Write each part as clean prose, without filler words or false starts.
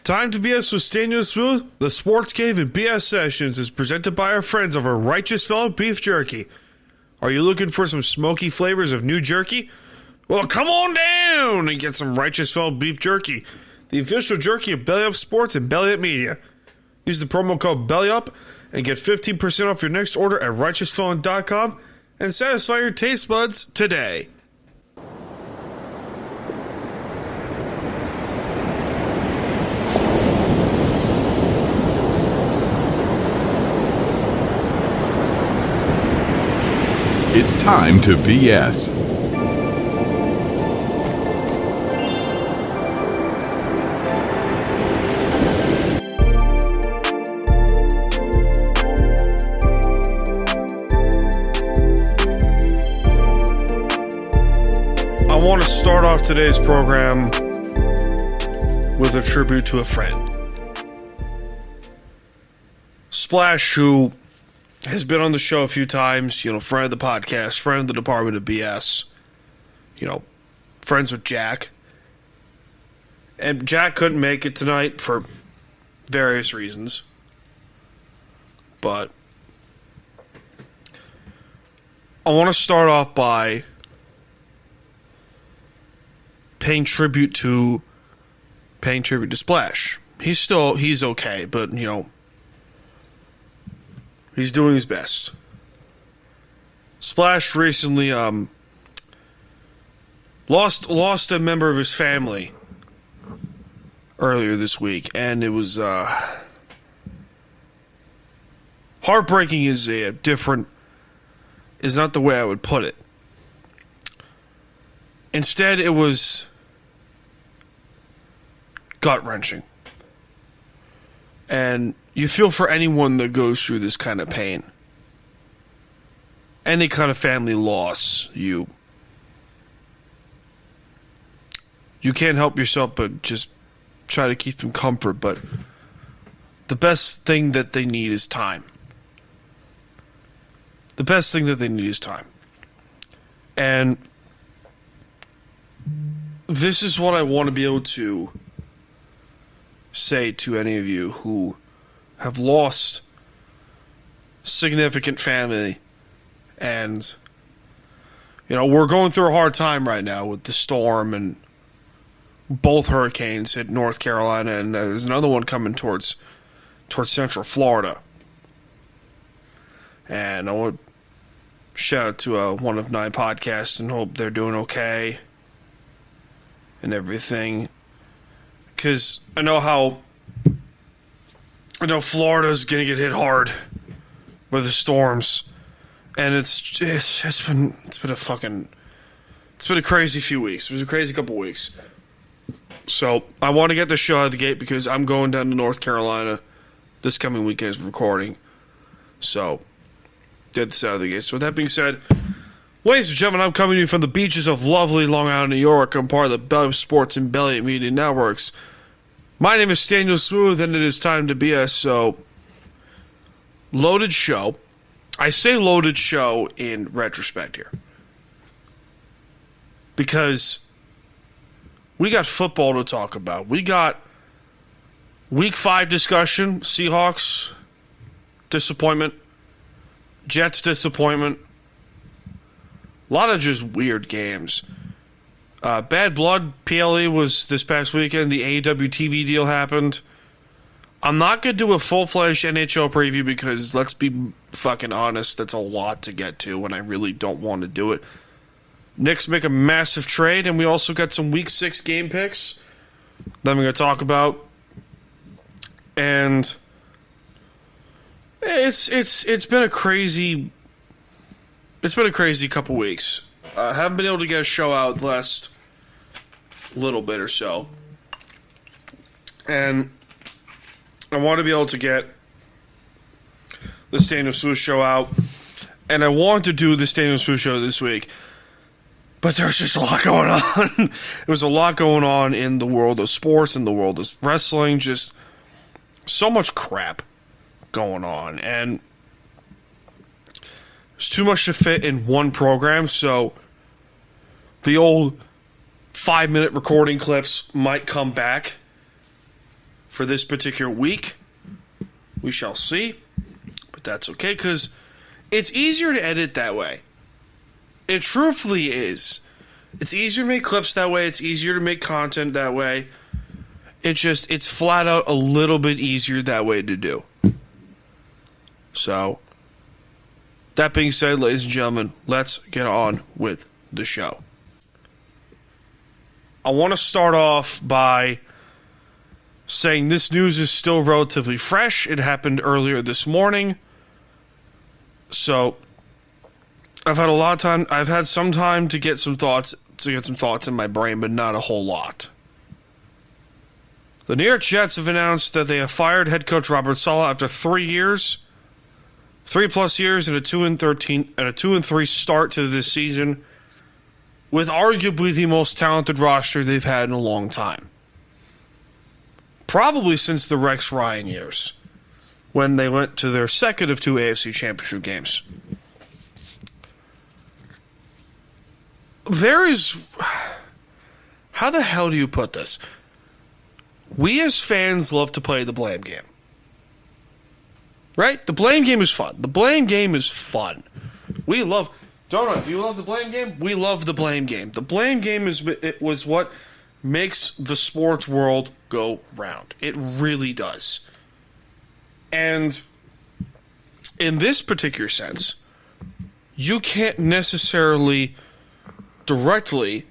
Time to BS with Staniel Smooth. The Sports Cave and BS Sessions is presented by our friends over Righteous Fellow Beef Jerky. Are you looking for some smoky flavors of new jerky? Well, come on down and get some Righteous Fellow Beef Jerky, the official jerky of Belly Up Sports and Belly Up Media. Use the promo code BELLYUP and get 15% off your next order at righteousfelon.com and satisfy your taste buds today. It's time to BS. I want to start off today's program with a tribute to a friend. Splash, who has been on the show a few times, friend of the podcast, friend of the Department of BS, friends with Jack. And Jack couldn't make it tonight for various reasons. But I want to start off by paying tribute to Splash. He's okay, but, he's doing his best. Splash recently lost a member of his family earlier this week, and it was heartbreaking is not the way I would put it. Instead, it was gut-wrenching. And you feel for anyone that goes through this kind of pain. Any kind of family loss, you can't help yourself but just try to keep them comfort. But the best thing that they need is time. The best thing that they need is time. And this is what I want to be able to say to any of you who have lost significant family, and we're going through a hard time right now with the storm, and both hurricanes hit North Carolina, and there's another one coming towards Central Florida. And I want to shout out to One of Nine podcast and hope they're doing okay and everything. Because I know Florida's going to get hit hard with the storms. And it's been a crazy few weeks. It was a crazy couple weeks. So I want to get the show out of the gate because I'm going down to North Carolina this coming weekend as recording. So get this out of the gate. So with that being said, ladies and gentlemen, I'm coming to you from the beaches of lovely Long Island, New York. I'm part of the Belly Sports and Belly Media Networks. My name is Staniel Smooth, and it is time to BS. So, loaded show. I say loaded show in retrospect here. Because we got football to talk about. We got Week 5 discussion. Seahawks disappointment. Jets disappointment. A lot of just weird games. Bad Blood PLE was this past weekend. The AEW TV deal happened. I'm not going to do a full-fledged NHL preview because, let's be fucking honest, that's a lot to get to and I really don't want to do it. Knicks make a massive trade, and we also got some Week 6 game picks that I'm going to talk about. And it's been a crazy couple weeks. I haven't been able to get a show out the last little bit or so. And I want to be able to get the Staniel Smooth show out. And I want to do the Staniel Smooth show this week. But there's just a lot going on. There was a lot going on in the world of sports, in the world of wrestling. Just so much crap going on. And there's too much to fit in one program, so the old 5-minute recording clips might come back for this particular week. We shall see. But that's okay, because it's easier to edit that way. It truthfully is. It's easier to make clips that way. It's easier to make content that way. It's flat out a little bit easier that way to do. So, that being said, ladies and gentlemen, let's get on with the show. I want to start off by saying this news is still relatively fresh. It happened earlier this morning. So, I've had a lot of time. I've had some time to get some thoughts in my brain, but not a whole lot. The New York Jets have announced that they have fired head coach Robert Saleh after 3 years, 3+ years, and a 2-3 start to this season, with arguably the most talented roster they've had in a long time. Probably since the Rex Ryan years, when they went to their second of 2 AFC Championship games. There is... How the hell do you put this? We as fans love to play the blame game. Right? The blame game is fun. The blame game is fun. We love... Donut, do you love the blame game? We love the blame game. The blame game was what makes the sports world go round. It really does. And in this particular sense, you can't necessarily directly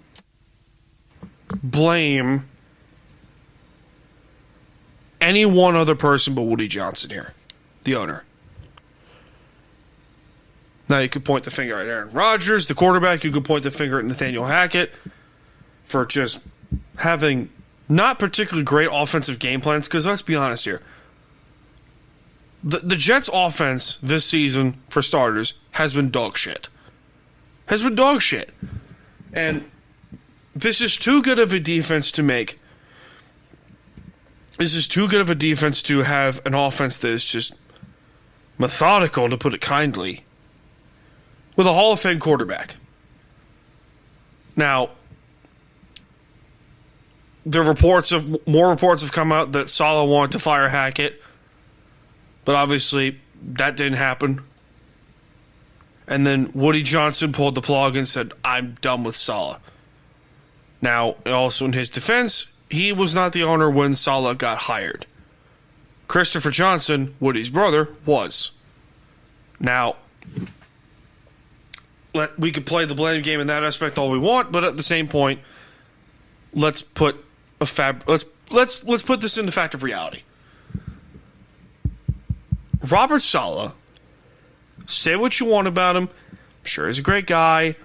blame any one other person but Woody Johnson here, the owner. Now, you could point the finger at Aaron Rodgers, the quarterback. You could point the finger at Nathaniel Hackett for just having not particularly great offensive game plans, because let's be honest here. The Jets' offense this season, for starters, has been dog shit. And this is too good of a defense to make. This is too good of a defense to have an offense that is just methodical, to put it kindly, with a Hall of Fame quarterback. Now, more reports have come out that Saleh wanted to fire Hackett, but obviously that didn't happen. And then Woody Johnson pulled the plug and said, I'm done with Saleh. Now, also in his defense, he was not the owner when Saleh got hired. Christopher Johnson, Woody's brother, was. Now, we could play the blame game in that aspect all we want, but at the same point, let's put let's put this in the fact of reality. Robert Saleh, say what you want about him. I'm sure he's a great guy. I'm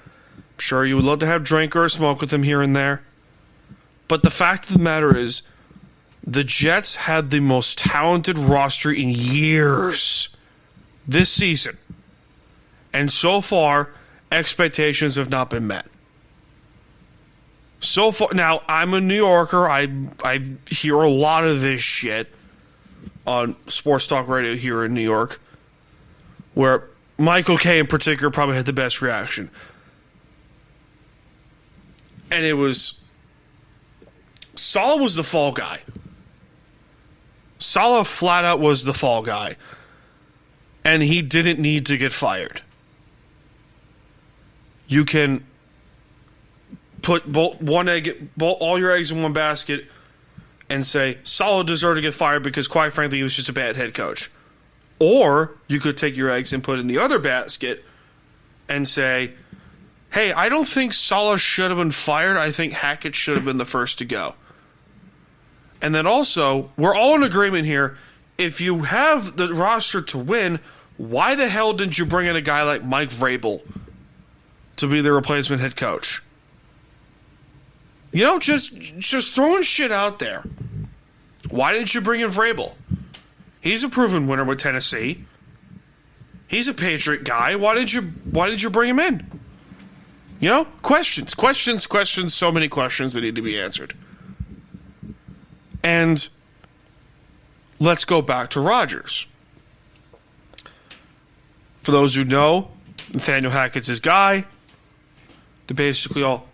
sure you would love to have a drink or a smoke with him here and there. But the fact of the matter is, the Jets had the most talented roster in years this season. And so far, expectations have not been met. So far, now, I'm a New Yorker. I hear a lot of this shit on sports talk radio here in New York, where Michael Kay in particular probably had the best reaction. And it was... Saleh was the fall guy. Saleh flat out was the fall guy. And he didn't need to get fired. You can put all your eggs in one basket and say Saleh deserved to get fired because, quite frankly, he was just a bad head coach. Or you could take your eggs and put in the other basket and say, hey, I don't think Saleh should have been fired. I think Hackett should have been the first to go. And then also, we're all in agreement here. If you have the roster to win, why the hell didn't you bring in a guy like Mike Vrabel to be the replacement head coach? You know, just throwing shit out there. Why didn't you bring in Vrabel? He's a proven winner with Tennessee. He's a Patriot guy. Why did you bring him in? You know, questions, so many questions that need to be answered. And let's go back to Rodgers. For those who know, Nathaniel Hackett's his guy. They're basically all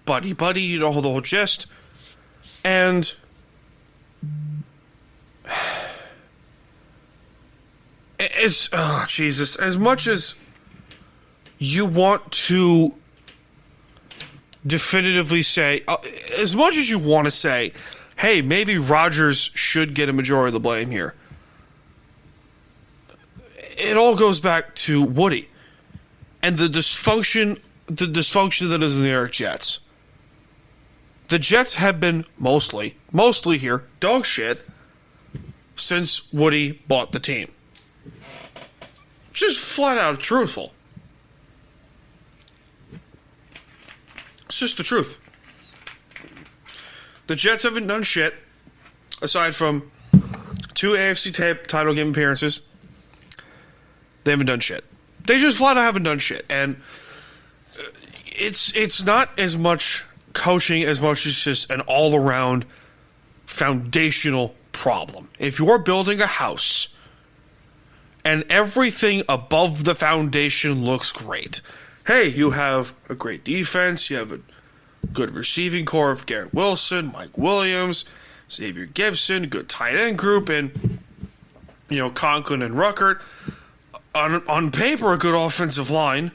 buddy, you know, the whole gist. And It's, oh, Jesus. As much as you want to definitively say, as much as you want to say, hey, maybe Rodgers should get a majority of the blame here, it all goes back to Woody and the dysfunction that is in the New York Jets. The Jets have been mostly here, dog shit, since Woody bought the team. Just flat out truthful. It's just the truth. The Jets haven't done shit aside from 2 AFC title game appearances. They haven't done shit. They just flat out haven't done shit. And it's not as much coaching as much as just an all-around foundational problem. If you're building a house and everything above the foundation looks great, hey, you have a great defense, you have a good receiving core of Garrett Wilson, Mike Williams, Xavier Gibson, good tight end group, and, Conklin and Ruckert. On paper, a good offensive line.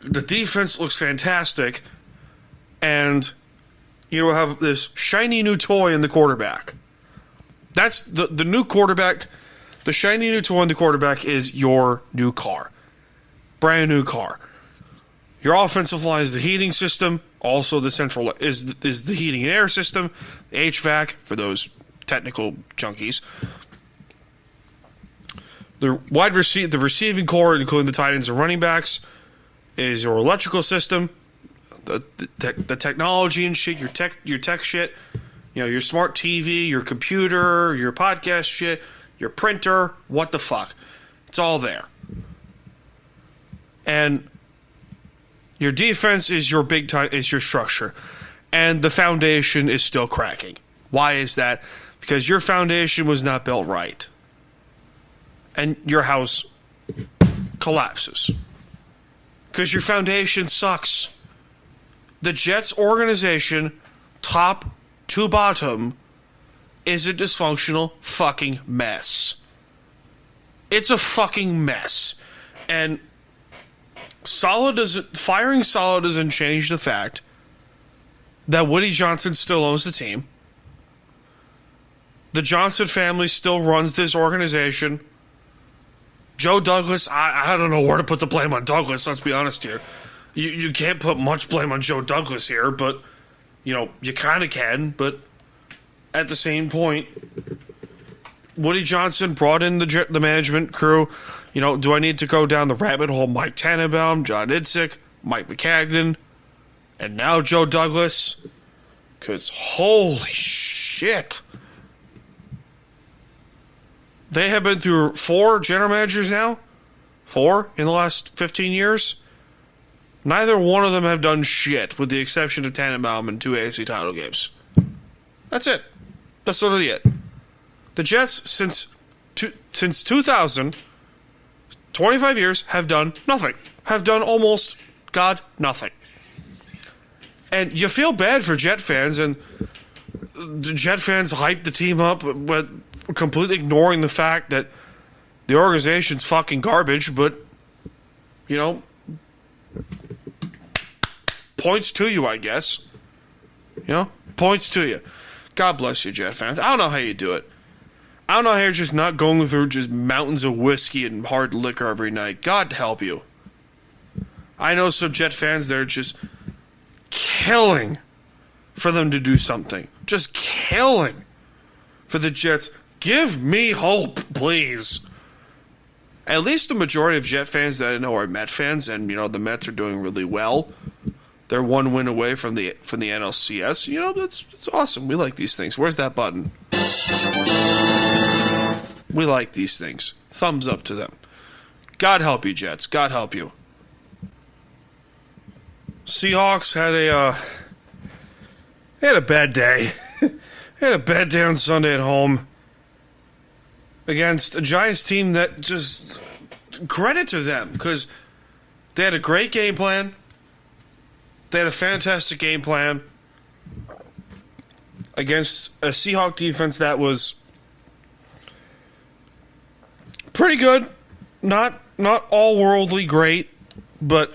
The defense looks fantastic. And you have this shiny new toy in the quarterback. That's the new quarterback. The shiny new toy in the quarterback is your new car. Brand new car. Your offensive line is the heating system. Also, the central is the heating and air system. HVAC, for those technical junkies. The receiving core, including the tight ends and running backs, is your electrical system. The technology and shit, your tech shit, your smart TV, your computer, your podcast shit, your printer, what the fuck. It's all there. And your defense is your is your structure. And the foundation is still cracking. Why is that? Because your foundation was not built right. And your house collapses. Because your foundation sucks. The Jets organization, top to bottom, is a dysfunctional fucking mess. It's a fucking mess. And firing Saleh doesn't change the fact that Woody Johnson still owns the team. The Johnson family still runs this organization. Joe Douglas, I don't know where to put the blame on Douglas, let's be honest here. You can't put much blame on Joe Douglas here, but, you kind of can. But at the same point, Woody Johnson brought in the management crew. Do I need to go down the rabbit hole? Mike Tannenbaum, John Idzik, Mike McCagnon, and now Joe Douglas. Because holy shit. They have been through 4 general managers now. 4 in the last 15 years. Neither one of them have done shit, with the exception of Tannenbaum and 2 AFC title games. That's it. That's literally it. The Jets, since 2000, 25 years, have done nothing. Have done almost, nothing. And you feel bad for Jet fans, and the Jet fans hype the team up, but completely ignoring the fact that the organization's fucking garbage, but, points to you, I guess. Points to you. God bless you, Jet fans. I don't know how you do it. I don't know how you're just not going through just mountains of whiskey and hard liquor every night. God help you. I know some Jet fans, they're just killing for them to do something. Just killing for the Jets. Give me hope, please. At least the majority of Jet fans that I know are Met fans, and, the Mets are doing really well. They're 1 win away from the NLCS. That's awesome. We like these things. Where's that button? We like these things. Thumbs up to them. God help you, Jets. God help you. Seahawks had a bad day. They had a bad day on Sunday at home against a Giants team that just credit to them, because they had a great game plan. They had a fantastic game plan against a Seahawk defense that was Pretty good. Not all worldly great, but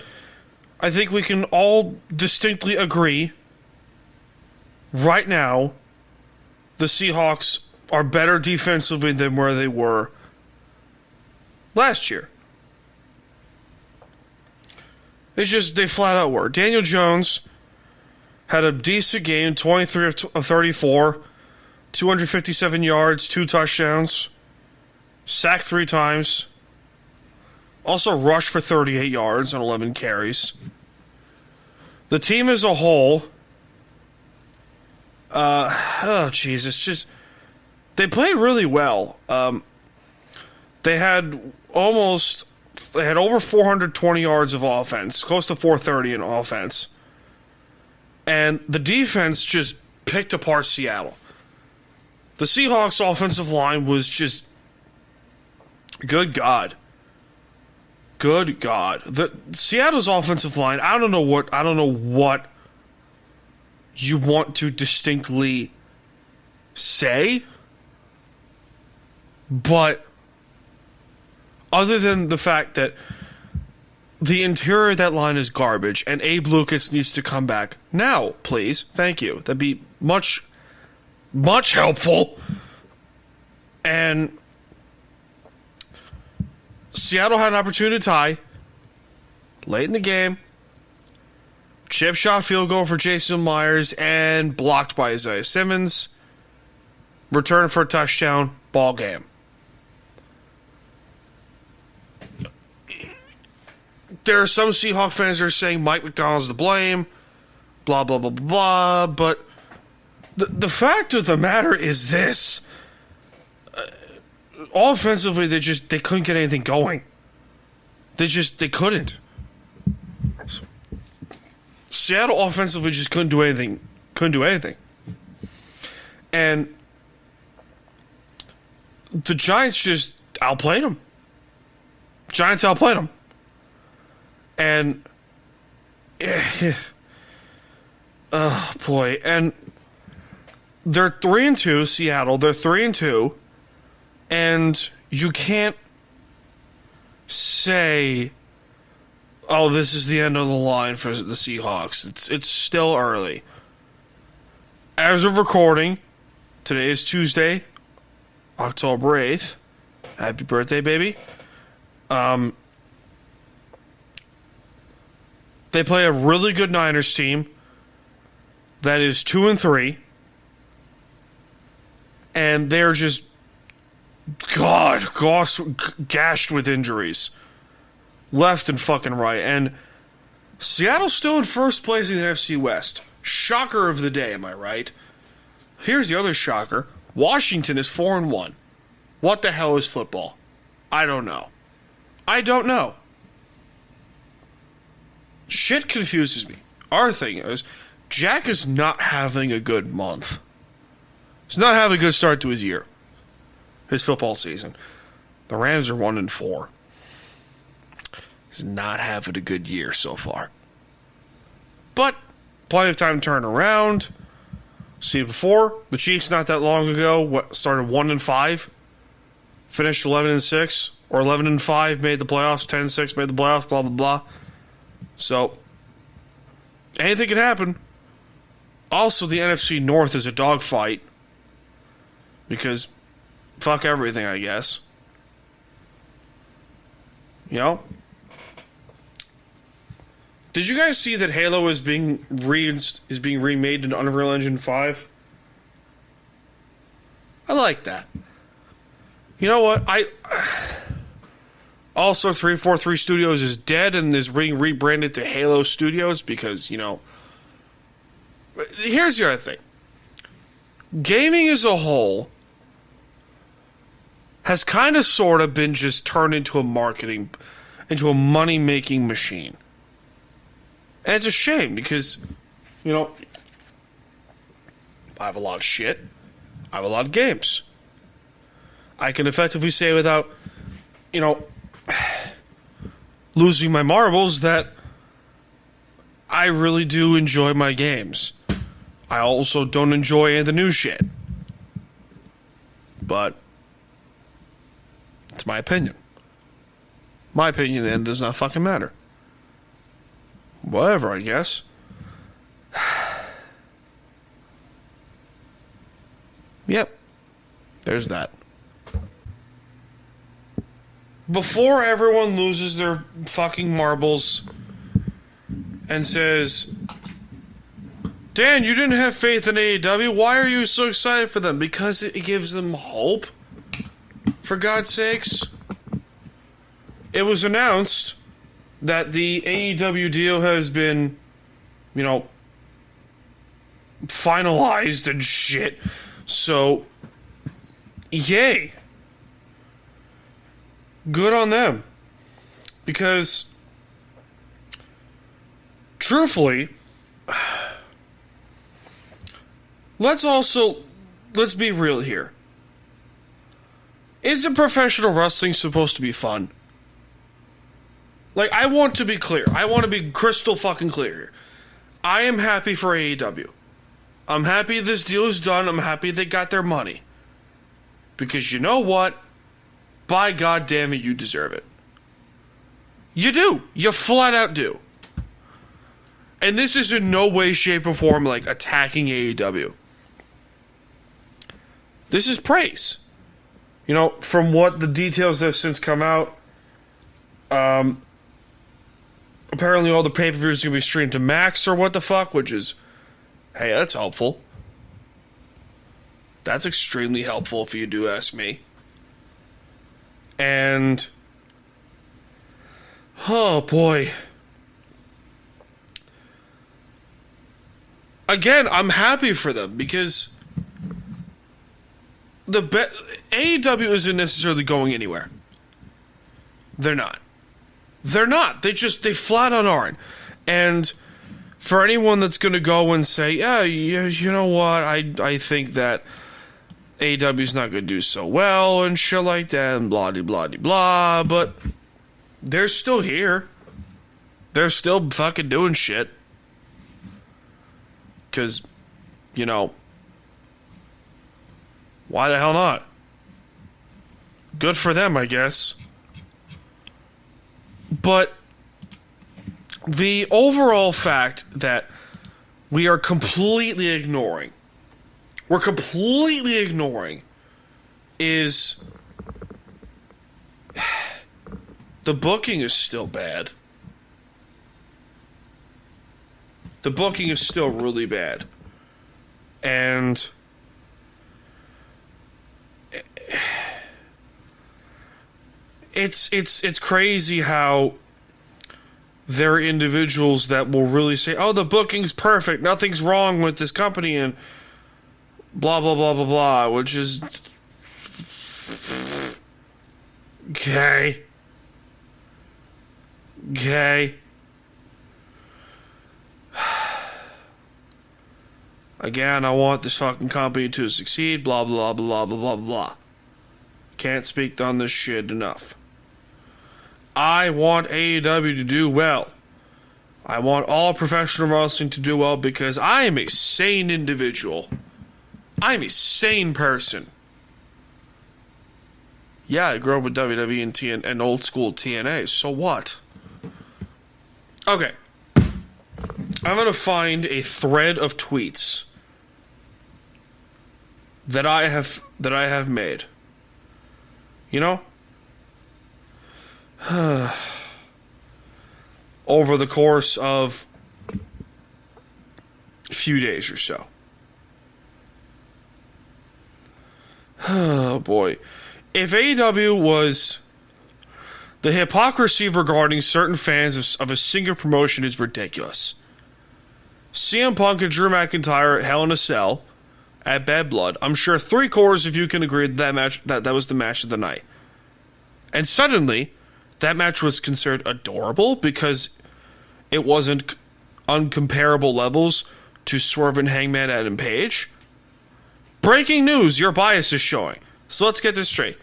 I think we can all distinctly agree right now the Seahawks are better defensively than where they were last year. It's just they flat out were. Daniel Jones had a decent game, 23 of 34, 257 yards, 2 touchdowns, sacked 3 times. Also rushed for 38 yards on 11 carries. The team as a whole, they played really well. They had over 420 yards of offense, close to 430 in offense. And the defense just picked apart Seattle. The Seahawks offensive line was just, good God. Good God. The Seattle's offensive line, I don't know what you want to distinctly say, but other than the fact that the interior of that line is garbage and Abe Lucas needs to come back now, please. Thank you. That'd be much, much helpful. And Seattle had an opportunity to tie late in the game. Chip shot field goal for Jason Myers and blocked by Isaiah Simmons. Return for a touchdown. Ball game. There are some Seahawk fans that are saying Mike McDonald's to blame. Blah, blah, blah, blah, blah. But the fact of the matter is this. Offensively, they couldn't get anything going. They couldn't. Seattle offensively just couldn't do anything. And the Giants just outplayed them. And oh boy, and they're 3-2, Seattle. They're 3-2, and you can't say, "Oh, this is the end of the line for the Seahawks." It's still early. As of recording, today is Tuesday, October 8th. Happy birthday, baby. They play a really good Niners team that is 2-3, and they're just gashed with injuries, left and fucking right. And Seattle's still in first place in the NFC West. Shocker of the day, am I right? Here's the other shocker: Washington is 4-1. What the hell is football? I don't know. Shit confuses me. Our thing is, Jack is not having a good month. He's not having a good start to his year. His football season. The Rams are 1-4. He's not having a good year so far. But plenty of time to turn around. See, before, the Chiefs not that long ago started 1-5, finished 11-6, or 11-5, made the playoffs, 10-6, made the playoffs, blah, blah, blah. So, anything can happen. Also, the NFC North is a dogfight. Because, fuck everything, I guess. You know? Did you guys see that Halo is being remade in Unreal Engine 5? I like that. You know what? Also, 343 Studios is dead and is being rebranded to Halo Studios because, you know... Here's the other thing. Gaming as a whole has kind of sort of been just turned into a money-making machine. And it's a shame because, you know, I have a lot of shit. I have a lot of games. I can effectively say without, you know, losing my marbles that I really do enjoy my games. I also don't enjoy any of the new shit. But That's my opinion. My opinion then does not fucking matter. Whatever, I guess. Yep. There's that. Before everyone loses their fucking marbles and says, Dan, you didn't have faith in AEW. Why are you so excited for them? Because it gives them hope. For God's sakes. It was announced that the AEW deal has been, finalized and shit. So, yay. Good on them. Because, truthfully, let's be real here. Isn't professional wrestling supposed to be fun? Like, I want to be clear. I want to be crystal fucking clear here. I am happy for AEW. I'm happy this deal is done. I'm happy they got their money. Because you know what? By God damn it, you deserve it. You do. You flat out do. And this is in no way, shape, or form like attacking AEW. This is praise. From what the details that have since come out, apparently all the pay-per-views are going to be streamed to Max or what the fuck, which is, hey, that's helpful. That's extremely helpful if you do ask me. And, oh boy. Again, I'm happy for them because AEW isn't necessarily going anywhere. They're not. They're not. They flat on aren't. And for anyone that's going to go and say, yeah, you know what, I think that AEW's not going to do so well and shit like that and blah, blah, blah, blah, but they're still here. They're still fucking doing shit. Because, why the hell not? Good for them, I guess. But the overall fact that we are completely ignoring, is the booking is still bad. The booking is still really bad. And it's crazy how there are individuals that will really say, oh, the booking's perfect, nothing's wrong with this company, and blah, blah, blah, blah, blah, which is... Okay. Again, I want this fucking company to succeed, blah, blah, blah, blah, blah, blah. Can't speak on this shit enough. I want AEW to do well. I want all professional wrestling to do well because I am a sane individual. I am a sane person. Yeah, I grew up with WWE and old school TNA, so what? Okay. I'm going to find a thread of tweets that I have made. Over the course of a few days or so. Oh boy. If AEW was... The hypocrisy regarding certain fans of a single promotion is ridiculous. CM Punk and Drew McIntyre at Hell in a Cell at Bad Blood. I'm sure 3/4 of you can agree that match that was the match of the night. And suddenly, that match was considered adorable because it wasn't uncomparable levels to Swerve and Hangman Adam Page. Breaking news, your bias is showing. So let's get this straight.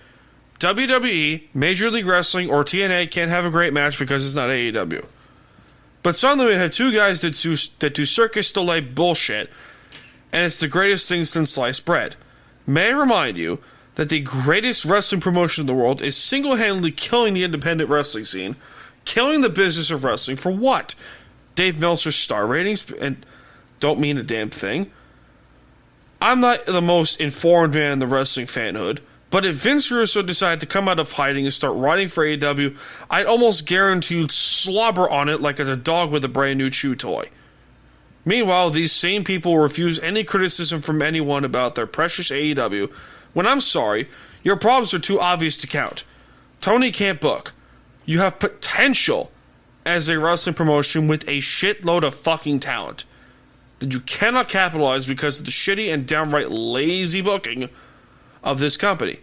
WWE, Major League Wrestling, or TNA can't have a great match because it's not AEW. But suddenly we had two guys that do circus delay bullshit, and it's the greatest thing since sliced bread. May I remind you that the greatest wrestling promotion in the world is single-handedly killing the independent wrestling scene, killing the business of wrestling for what? Dave Meltzer's star ratings and don't mean a damn thing. I'm not the most informed man in the wrestling fanhood, but if Vince Russo decided to come out of hiding and start writing for AEW, I'd almost guarantee you'd slobber on it like it's a dog with a brand new chew toy. Meanwhile, these same people refuse any criticism from anyone about their precious AEW, when I'm sorry, your problems are too obvious to count. Tony can't book. You have potential as a wrestling promotion with a shitload of fucking talent that you cannot capitalize because of the shitty and downright lazy booking of this company.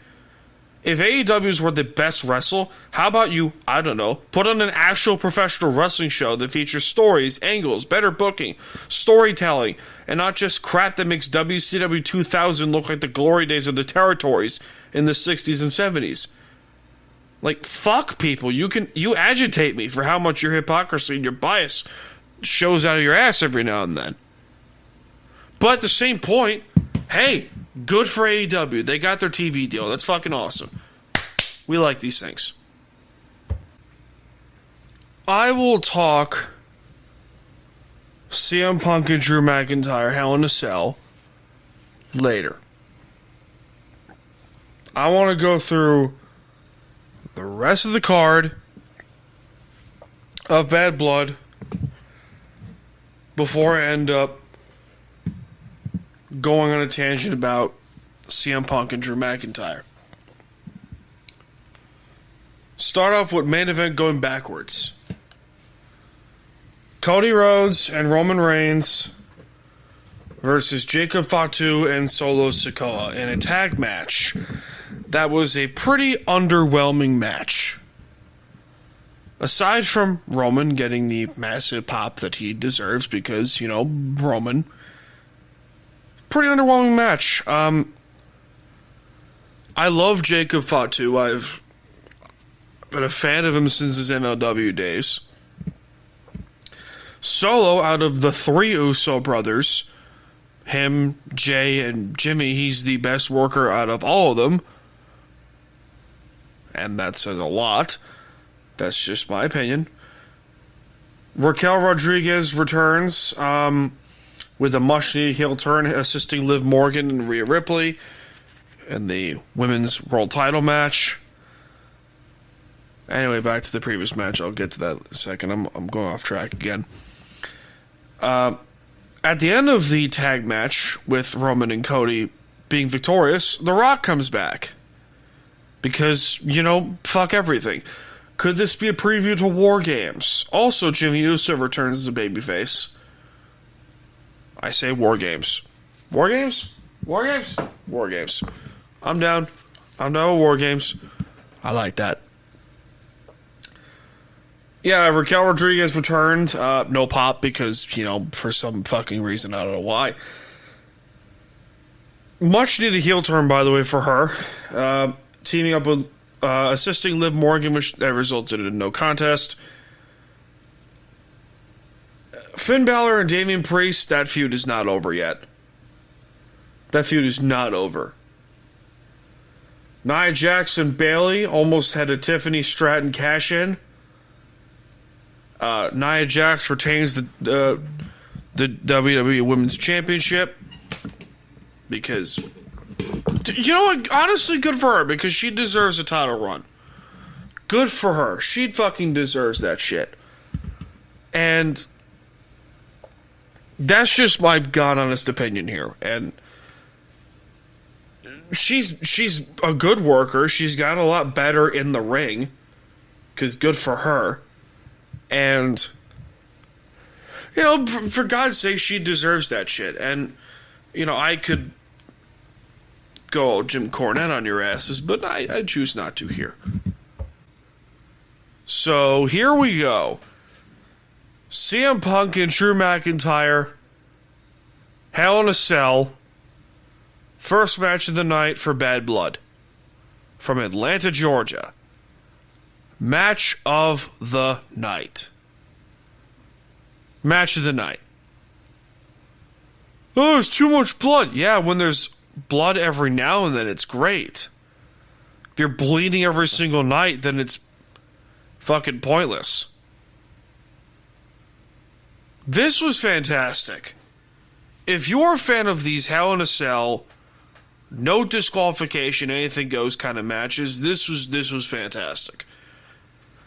If AEWs were the best wrestle, how about you, I don't know, put on an actual professional wrestling show that features stories, angles, better booking, storytelling, and not just crap that makes WCW 2000 look like the glory days of the territories in the 60s and 70s. Like, fuck people. You agitate me for how much your hypocrisy and your bias shows out of your ass every now and then. But at the same point, hey, good for AEW. They got their TV deal. That's fucking awesome. We like these things. I will talk CM Punk and Drew McIntyre, Hell in a Cell, later. I want to go through the rest of the card of Bad Blood before I end up going on a tangent about CM Punk and Drew McIntyre. Start off with main event going backwards. Cody Rhodes and Roman Reigns versus Jacob Fatu and Solo Sikoa in a tag match. That was a pretty underwhelming match. Aside from Roman getting the massive pop that he deserves because, you know, Roman. Pretty underwhelming match. I love Jacob Fatu. I've been a fan of him since his MLW days. Solo, out of the three Uso brothers, him, Jay, and Jimmy, he's the best worker out of all of them. And that says a lot. That's just my opinion. Raquel Rodriguez returns with a much-needed heel turn, assisting Liv Morgan and Rhea Ripley in the women's world title match. Anyway, back to the previous match. I'll get to that in a second. I'm going off track again. At the end of the tag match, with Roman and Cody being victorious, The Rock comes back. Because, you know, fuck everything. Could this be a preview to War Games? Also, Jimmy Uso returns as a babyface. I say War Games. War Games? War Games? War Games. I'm down. I'm down with War Games. I like that. Yeah, Raquel Rodriguez returned. No pop because, you know, for some fucking reason, I don't know why. Much needed heel turn, by the way, for her. Teaming up with, assisting Liv Morgan, which that resulted in no contest. Finn Balor and Damian Priest, that feud is not over yet. That feud is not over. Nia Jax and Bayley almost had a Tiffany Stratton cash-in. Nia Jax retains the WWE Women's Championship because, you know what, honestly, good for her because she deserves a title run. Good for her. She fucking deserves that shit. And that's just my god honest opinion here. And she's a good worker. She's gotten a lot better in the ring because good for her. And, you know, for God's sake, she deserves that shit. And, you know, I could go Jim Cornette on your asses, but I choose not to here. So, here we go. CM Punk and Drew McIntyre, Hell in a Cell, first match of the night for Bad Blood, from Atlanta, Georgia. Match of the night. Match of the night. Oh, it's too much blood. Yeah, when there's blood every now and then, it's great. If you're bleeding every single night, then it's fucking pointless. This was fantastic. If you're a fan of these Hell in a Cell, no disqualification, anything goes kind of matches, this was fantastic.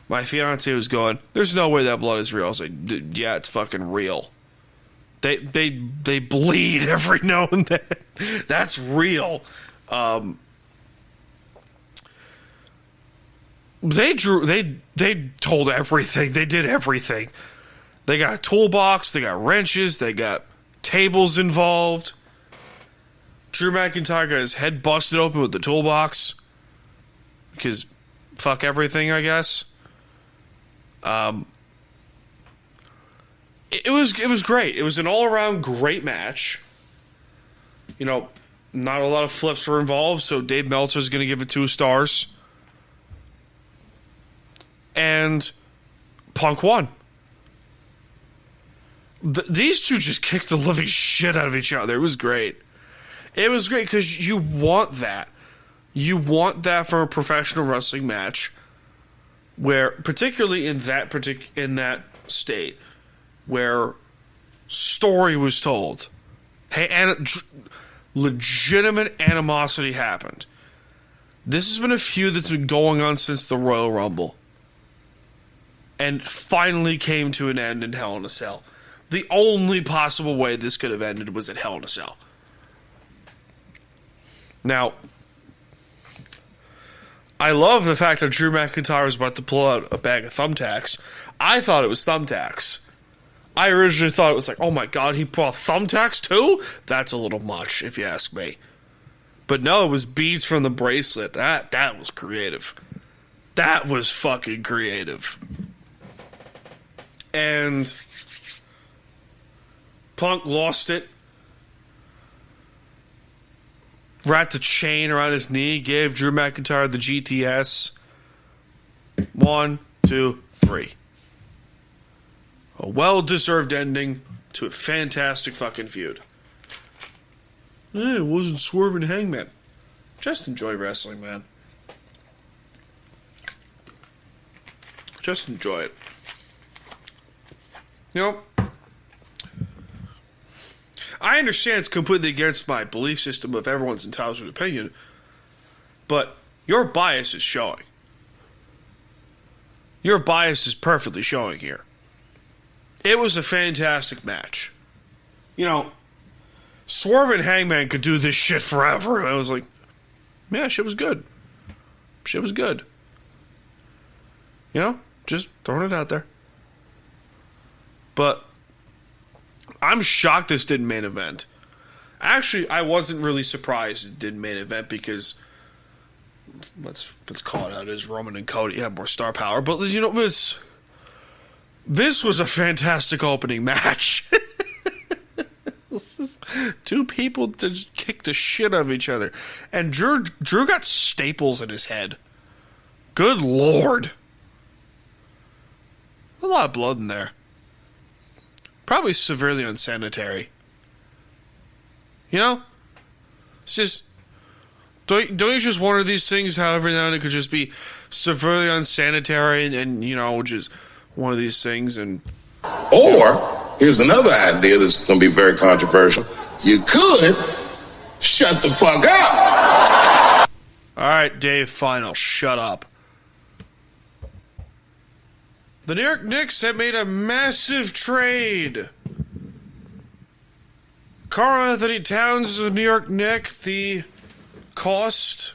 My fiance was going, "There's no way that blood is real." I was like, "Yeah, it's fucking real. They bleed every now and then. That's real." They told everything. They did everything. They got a toolbox, they got wrenches, they got tables involved. Drew McIntyre got his head busted open with the toolbox. Because fuck everything, I guess. It was great. It was an all-around great match. You know, not a lot of flips were involved, so Dave Meltzer's going to give it 2 stars. And Punk won. These two just kicked the living shit out of each other. It was great. It was great because you want that. You want that from a professional wrestling match, where, particularly in that state, where story was told. Hey, and legitimate animosity happened. This has been a feud that's been going on since the Royal Rumble, and finally came to an end in Hell in a Cell. The only possible way this could have ended was at Hell in a Cell. Now, I love the fact that Drew McIntyre was about to pull out a bag of thumbtacks. I thought it was thumbtacks. I originally thought it was like, oh my god, he pulled thumbtacks too? That's a little much, if you ask me. But no, it was beads from the bracelet. That was creative. That was fucking creative. And Punk lost it. Wrapped a chain around his knee, gave Drew McIntyre the GTS. 1, 2, 3. A well-deserved ending to a fantastic fucking feud. It wasn't Swerve and Hangman. Just enjoy wrestling, man. Just enjoy it. You know, I understand it's completely against my belief system of everyone's entitled to an opinion, but your bias is showing. Your bias is perfectly showing here. It was a fantastic match. You know, Swerve and Hangman could do this shit forever. And I was like, yeah, shit was good. Shit was good. You know, just throwing it out there. But I'm shocked this didn't main event. Actually, I wasn't really surprised it didn't main event because let's call it out as Roman and Cody have more star power. But you know, this was a fantastic opening match. Two people just kicked the shit out of each other, and Drew got staples in his head. Good lord, a lot of blood in there. Probably severely unsanitary. You know? It's just... Don't you just wonder these things, how every now and then it could just be severely unsanitary and you know, just one of these things and... Or, here's another idea that's going to be very controversial. You could shut the fuck up. Alright, Dave, fine, I'll shut up. The New York Knicks have made a massive trade. Karl Anthony Towns is a New York Knick. The cost,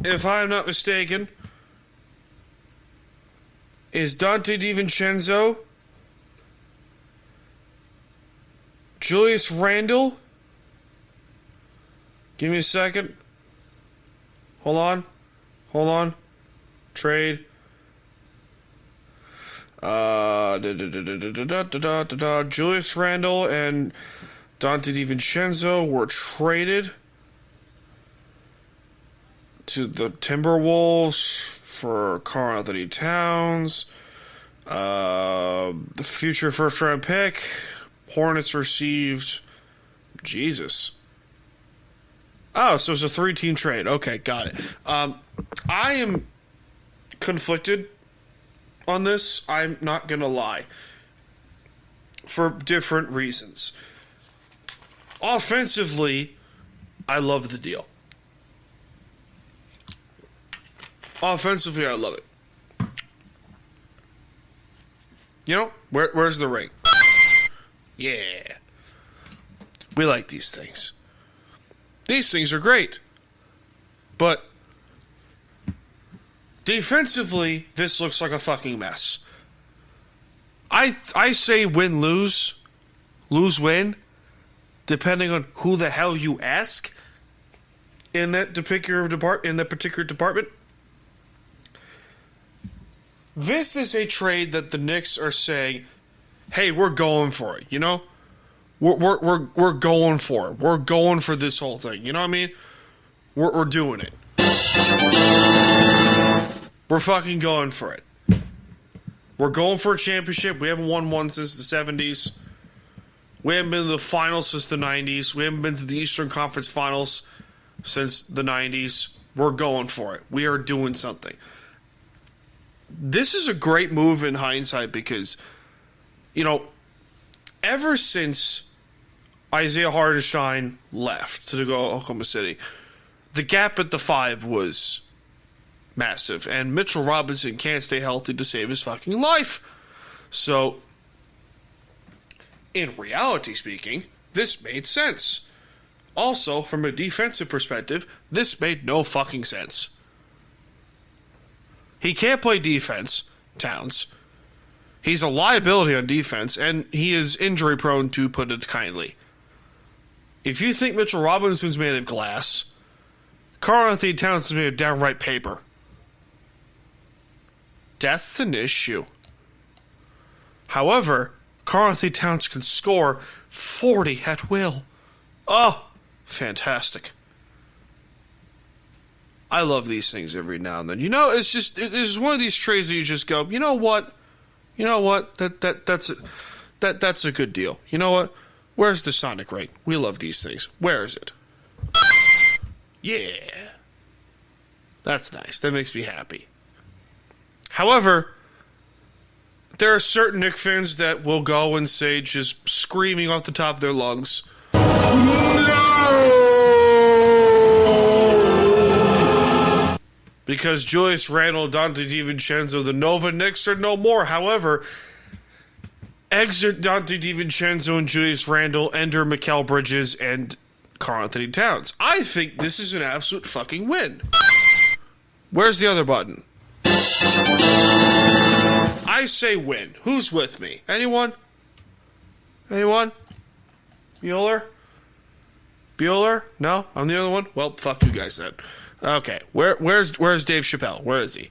if I'm not mistaken, is Dante DiVincenzo, Julius Randle. Give me a second. Hold on. Trade. Julius Randle and Dante DiVincenzo were traded to the Timberwolves for Karl Anthony Towns. The future first round pick. Hornets received Jesus. Oh, so it's a 3-team trade. Okay, got it. I am conflicted on this. I'm not going to lie. For different reasons. Offensively, I love the deal. Offensively, I love it. You know, where's the ring? Yeah. We like these things. These things are great. But defensively, this looks like a fucking mess. I say win-lose, lose-win, depending on who the hell you ask in that particular department. This is a trade that the Knicks are saying, "Hey, we're going for it." You know, we're going for it. We're going for this whole thing. You know what I mean? We're doing it. We're fucking going for it. We're going for a championship. We haven't won one since the 70s. We haven't been to the finals since the 90s. We haven't been to the Eastern Conference Finals since the 90s. We're going for it. We are doing something. This is a great move in hindsight because, you know, ever since Isaiah Hartenstein left to go to Oklahoma City, the gap at the 5 was massive, and Mitchell Robinson can't stay healthy to save his fucking life. So, in reality speaking, this made sense. Also, from a defensive perspective, this made no fucking sense. He can't play defense, Towns. He's a liability on defense, and he is injury prone, to put it kindly. If you think Mitchell Robinson's made of glass, Karl-Anthony Towns is made of downright paper. That's an issue. However, Karl-Anthony Towns can score 40 at will. Oh, fantastic. I love these things every now and then. You know, it's one of these trades that you just go, you know what? That's a good deal. You know what? Where's the Sonic ring? We love these things. Where is it? Yeah. That's nice. That makes me happy. However, there are certain Knicks fans that will go and say, just screaming off the top of their lungs, because Julius Randle, Dante DiVincenzo, the Nova Knicks are no more. However, exit Dante DiVincenzo and Julius Randle, enter Mikal Bridges and Karl-Anthony Towns. I think this is an absolute fucking win. Where's the other button? I say win. Who's with me? Anyone? Anyone? Bueller? No? I'm the other one? Well, fuck you guys then. Okay, where's Dave Chappelle? Where is he?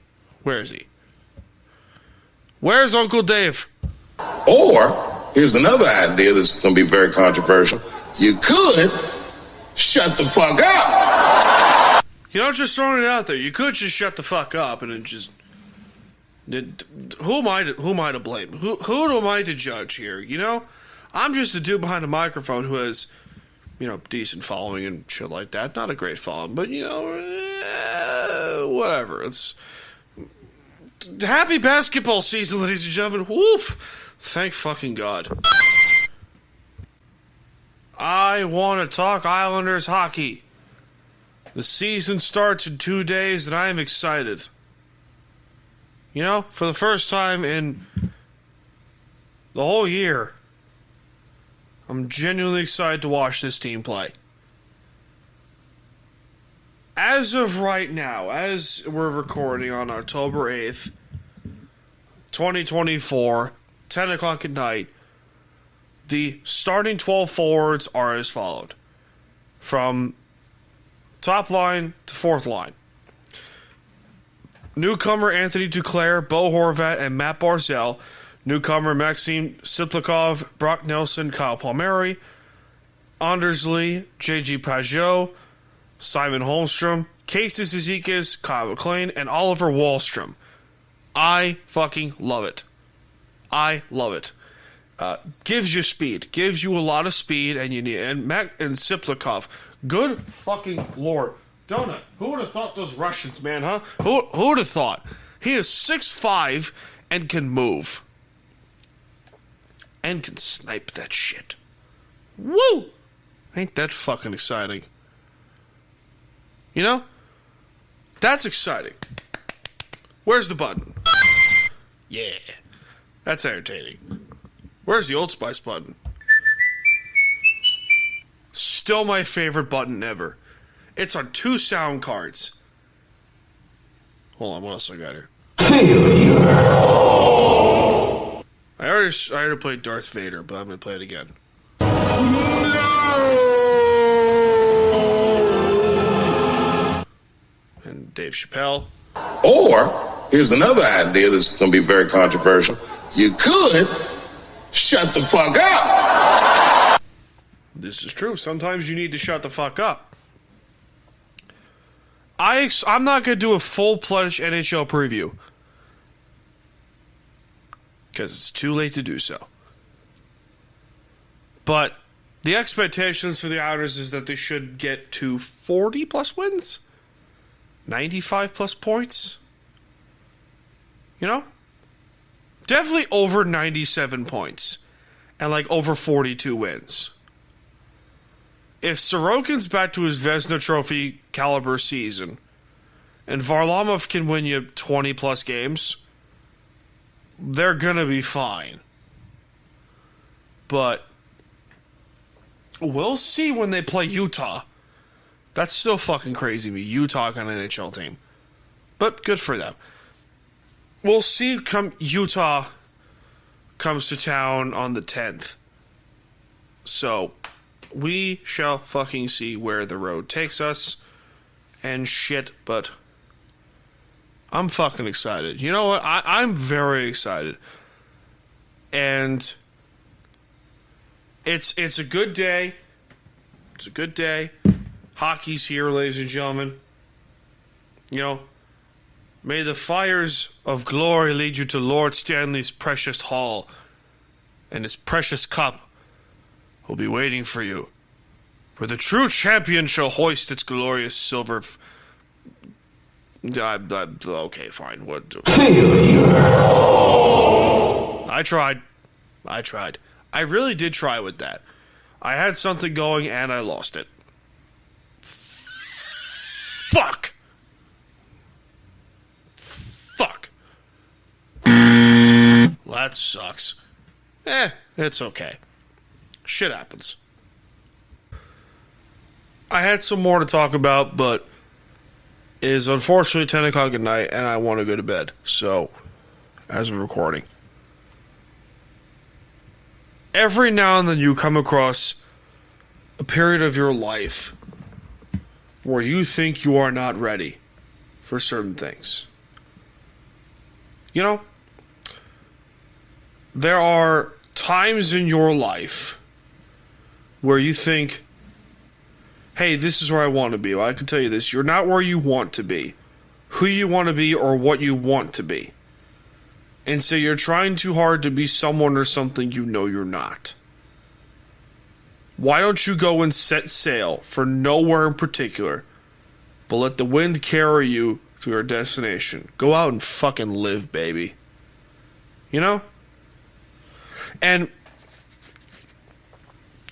Where's Uncle Dave? Or, here's another idea that's going to be very controversial. You could shut the fuck up. You know, just throwing it out there. You could just shut the fuck up and it just... Who am I to blame? Who am I to judge here? You know? I'm just a dude behind a microphone who has... you know, decent following and shit like that. Not a great following, but, you know, whatever. It's happy basketball season, ladies and gentlemen. Woof. Thank fucking God. I want to talk Islanders hockey. The season starts in 2 days, and I am excited. You know, for the first time in the whole year, I'm genuinely excited to watch this team play. As of right now, as we're recording on October 8th, 2024, 10 o'clock at night, the starting 12 forwards are as followed. From top line to fourth line. Newcomer Anthony Duclair, Bo Horvat, and Matt Barzal. Newcomer Maxime Siplikov, Brock Nelson, Kyle Palmieri, Anders Lee, J.G. Pajot, Simon Holmstrom, Casey Zizekas, Kyle McLean, and Oliver Wahlstrom. I fucking love it. I love it. Gives you speed. Gives you a lot of speed, and you need and Siplikov, Good fucking Lord. Donut, who would have thought those Russians, man, huh? Who would have thought? He is 6'5" and can move. And can snipe that shit. Woo! Ain't that fucking exciting? You know? That's exciting. Where's the button? Yeah. That's entertaining. Where's the Old Spice button? Still my favorite button ever. It's on 2 sound cards. Hold on, what else I got here? I already played Darth Vader, but I'm gonna play it again. And Dave Chappelle. Or, here's another idea that's going to be very controversial. You could shut the fuck up. This is true. Sometimes you need to shut the fuck up. I'm not going to do a full-fledged NHL preview. Because it's too late to do so. But the expectations for the Islanders is that they should get to 40-plus wins? 95-plus points? You know? Definitely over 97 points. And like over 42 wins. If Sorokin's back to his Vezina Trophy caliber season, and Varlamov can win you 20-plus games, they're going to be fine. But we'll see when they play Utah. That's still fucking crazy to me. Utah on an NHL team. But good for them. We'll see come Utah comes to town on the 10th. So we shall fucking see where the road takes us and shit, but I'm fucking excited. You know what? I'm very excited. And it's a good day. It's a good day. Hockey's here, ladies and gentlemen. You know, may the fires of glory lead you to Lord Stanley's precious hall, and his precious cup will be waiting for you, for the true champion shall hoist its glorious silver. Okay, fine. What? I tried. I really did try with that. I had something going and I lost it. Fuck. Well, that sucks. It's okay. Shit happens. I had some more to talk about, but it is unfortunately 10 o'clock at night and I want to go to bed. So, as of recording. Every now and then you come across a period of your life where you think you are not ready for certain things. You know, there are times in your life where you think, hey, this is where I want to be. Well, I can tell you this, you're not where you want to be, who you want to be, or what you want to be. And so you're trying too hard to be someone or something you know you're not. Why don't you go and set sail for nowhere in particular, but let the wind carry you to your destination? Go out and fucking live, baby. You know? And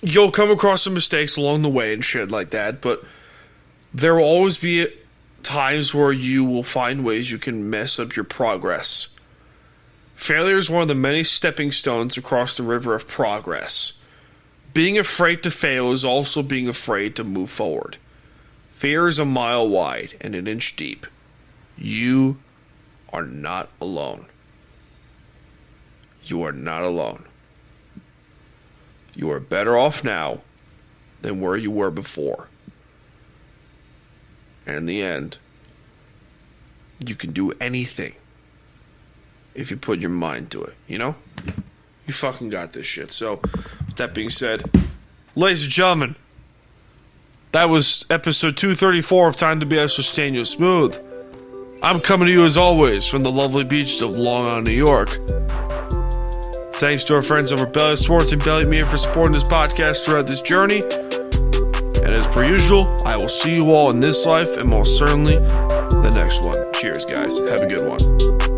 you'll come across some mistakes along the way and shit like that, but there will always be times where you will find ways you can mess up your progress. Failure is one of the many stepping stones across the river of progress. Being afraid to fail is also being afraid to move forward. Fear is a mile wide and an inch deep. You are not alone. You are not alone. You are better off now than where you were before. And in the end, you can do anything if you put your mind to it, you know? You fucking got this shit. So, with that being said, ladies and gentlemen, that was episode 234 of Time to BS with Staniel Smooth. I'm coming to you as always from the lovely beaches of Long Island, New York. Thanks to our friends over Belly Sports and Belly Media for supporting this podcast throughout this journey. And as as per usual, I will see you all in this life and most certainly the next one. Cheers, guys. Have a good one.